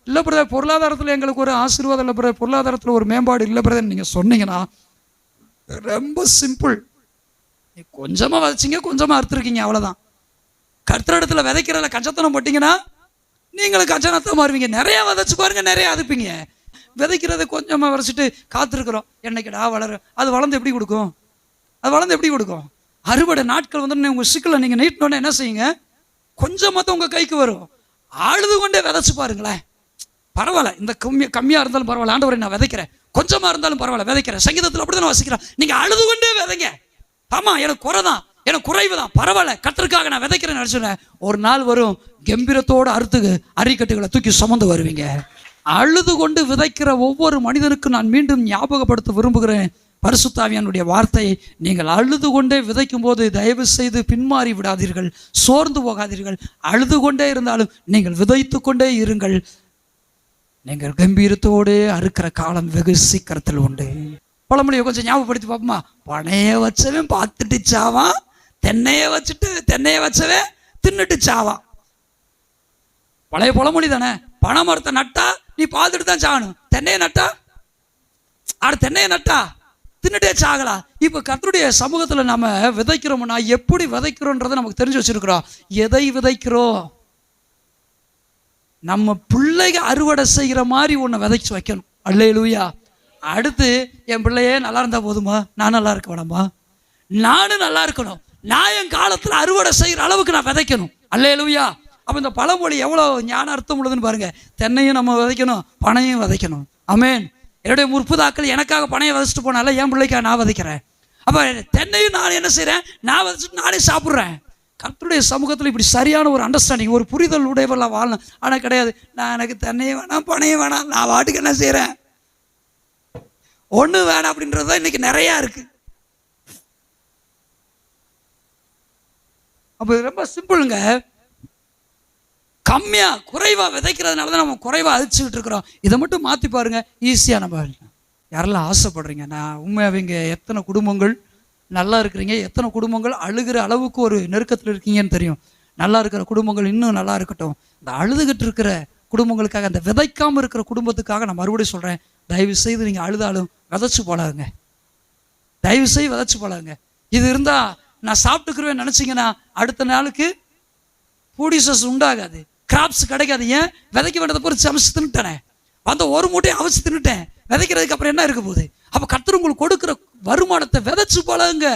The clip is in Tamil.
இல்லை பிரதர் பொருளாதாரத்தில் எங்களுக்கு ஒரு ஆசீர்வாதம் இல்லை பிரதர், பொருளாதாரத்தில் ஒரு மேம்பாடு இல்லை பிரதர் நீங்கள் சொன்னீங்கன்னா ரொம்ப சிம்பிள். நீ கொஞ்சமாக விதைச்சிங்க, கொஞ்சமாக அறுத்துருக்கீங்க, அவ்வளோதான். கர்த்தரிடத்துல விதைக்கிறதுல கஞ்சத்தனம் போட்டிங்கன்னா நீங்களும் கஞ்சனத்தான் மாறுவீங்க. நிறையா விதைச்சு பாருங்க, நிறையா அறுப்பீங்க. விதைக்கிறத கொஞ்சமாக விதைச்சிட்டு காத்திருக்கிறோம் என்னைக்கடா வளரும். அது வளர்ந்து எப்படி கொடுக்கும்? அது வளர்ந்து எப்படி கொடுக்கும்? அறுவடை நாட்கள் வந்து உங்கள் சிக்கலை நீங்கள் நீட்டினோன்னே என்ன செய்யுங்க, கொஞ்சமாக தான் உங்கள் கைக்கு வரும். அழுது கொண்டே விதைச்சு பாருங்களேன். பரவாயில்ல, இந்த கம்மியாக இருந்தாலும் பரவாயில்ல, ஆண்டவரை நான் விதைக்கிறேன், கொஞ்சமாக இருந்தாலும் பரவாயில்ல விதைக்கிறேன். சங்கீதத்தில் அப்படி தான் வசிக்கிறேன். நீங்கள் அழுது கொண்டே விதைங்க. ஆமாம், எனக்கு குறை தான், எனக்கு குறைவு தான், பரவாயில்ல, கர்த்தருக்காக நான் விதைக்கிறேன்னு நினச்சுனேன். ஒரு நாள் வரும், கம்பீரத்தோடு அறுத்துக்கு அரிக்கட்டுகளை தூக்கி சுமந்து வருவீங்க. அழுது கொண்டு விதைக்கிற ஒவ்வொரு மனிதனுக்கும் நான் மீண்டும் ஞாபகப்படுத்த விரும்புகிறேன் பரிசுத்த ஆவியானுடைய வார்த்தையை. நீங்கள் அழுது கொண்டே விதைக்கும் போது தயவு செய்து பின்மாறி விடாதீர்கள், சோர்ந்து போகாதீர்கள். அழுது கொண்டே இருந்தாலும் நீங்கள் விதைத்து கொண்டே இருங்கள். நீங்கள் கம்பீரத்தோடு அறுக்கிற காலம் வெகு சீக்கிரத்தில் உண்டு. பழமொழியை கொஞ்சம் ஞாபகப்படுத்தி பார்ப்போமா? பனைய வச்சவன் பார்த்துட்டு சாவான், தென்னையை வச்சவன் தின்னுட்டு சாவான். பழைய பழமொழி தானே. பனை மரத்தை நட்டா நீ பார்த்துட்டு தான் சாகணும், தென்னையை நட்டா தின்னுட்டே சாகலாம். இப்போ கர்த்தருடைய சமூகத்தில் நம்ம விதைக்கிறோம்னா எப்படி விதைக்கிறோன்றதை நமக்கு தெரிஞ்சு வச்சிருக்கிறோம். எதை விதைக்கிறோம்? நம்ம பிள்ளைங்க அறுவடை செய்கிற மாதிரி ஒன்று விதைச்சு வைக்கணும். அல்லேலூயா. அடுத்து என் பிள்ளையே நல்லா இருந்தா போதுமா, நான் நல்லா இருக்க வேணாமா, நானும் நல்லா இருக்கணும், நான் என் காலத்தில் அறுவடை செய்கிற அளவுக்கு நான் விதைக்கணும். அல்லேலூயா. அப்போ இந்த பழமொழி எவ்வளோ ஞான அர்த்தம் உள்ளதுன்னு பாருங்க. தென்னையும் நம்ம விதைக்கணும், பனையும் விதைக்கணும். ஆமேன். என்னுடைய முற்புதாக்கள் எனக்காக பனையை விதைச்சிட்டு போனால என் பிள்ளைக்காக நான் விதைக்கிறேன். அப்போ தென்னையும் நான் என்ன செய்கிறேன், நான் விதைச்சிட்டு நானே சாப்பிட்றேன். கர்த்தருடைய சமூகத்தில் இப்படி சரியான ஒரு அண்டர்ஸ்டாண்டிங், ஒரு புரிதல் உடையவெல்லாம் வாழணும். ஆனால் கிடையாது, நான் எனக்கு தென்னையும் வேணாம் பனையும் வேணாம், நான் வாட்டுக்கு என்ன செய்கிறேன், ஒன்று வேணாம் அப்படின்றது தான் இன்னைக்கு நிறையா இருக்கு. அப்போ ரொம்ப சிம்பிளுங்க. கம்மியாக குறைவாக விதைக்கிறதுனால தான் நம்ம குறைவாக அழிச்சுக்கிட்டு இருக்கிறோம். இதை மட்டும் மாற்றி பாருங்க, ஈஸியாக நம்ம யாரெல்லாம் ஆசைப்படுறீங்க. நான் உண்மையாக இங்கே எத்தனை குடும்பங்கள் நல்லா இருக்கிறீங்க, எத்தனை குடும்பங்கள் அழுகிற அளவுக்கு ஒரு நெருக்கத்தில் இருக்கீங்கன்னு தெரியும். நல்லா இருக்கிற குடும்பங்கள் இன்னும் நல்லா இருக்கட்டும். இந்த அழுதுகிட்டு இருக்கிற குடும்பங்களுக்காக, அந்த விதைக்காமல் இருக்கிற குடும்பத்துக்காக நான் மறுபடியும் சொல்கிறேன், தயவு செய்து நீங்கள் அழுதாலும் விதைச்சு போலாங்க. தயவு செய்து விதைச்சு போலாங்க. இது இருந்தால் நான் சாப்பிட்டுக்குருவேன் நினச்சிங்கன்னா அடுத்த நாளுக்கு ப்ரொடியூசர்ஸ் உண்டாகாது, கிராப்ஸ் கிடைக்காது. ஏன்? விதைக்க வேண்டியதை பொறுத்து அமைச்சு தின்னுட்டேனே, அந்த ஒரு மூட்டையை அவிச்சு தின்னுட்டேன், விதைக்கிறதுக்கு அப்புறம் என்ன இருக்க போகுது? அப்போ கர்த்தர் உங்களுக்கு கொடுக்குற வருமானத்தை விதைச்சு போலாங்க.